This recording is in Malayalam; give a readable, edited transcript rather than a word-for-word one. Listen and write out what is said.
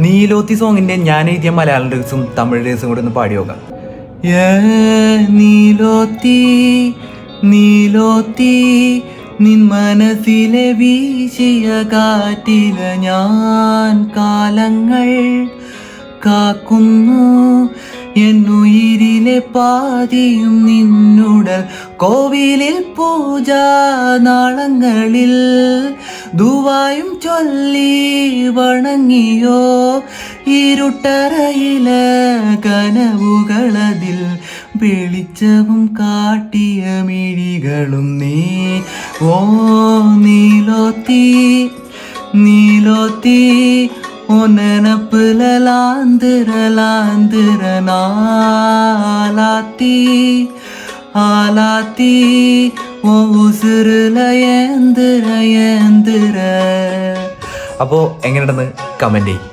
നീലോത്തി സോങ്ങിന്റെ ഞാൻ എഴുതിയ മലയാളം ലിറിക്സും തമിഴ് ലിറിക്സും കൂടെ ഒന്ന് പാടി നോക്കാം. നീലോത്തി നീലോത്തി നിൻ മനസ്സിലെ വീശിയ കാറ്റില ഞാൻ കാലങ്ങൾ കാക്കുന്നു, എന്നുയിരിലെ പാതിയും നിന്നുടൽ കോവിലിൽ പൂജാ നാളങ്ങളിൽ ദുവായും ചൊല്ലി വണങ്ങിയോ ഇരുട്ടറയിലെ കനവുകളതിൽ വെളിച്ചവും കാട്ടിയ മിഴികളും നീ. ഓ നീലോത്തി നീലോത്തി ഓ നെനപ്പുല ലാന്തിര ലാന്തിര നാലാത്തി ആലാത്തി ഓ ഉസുരുല ഏന്തിര ഏന്തിര. അപ്പോൾ എങ്ങനെയുണ്ടെന്ന് കമൻറ്റ് ചെയ്യും.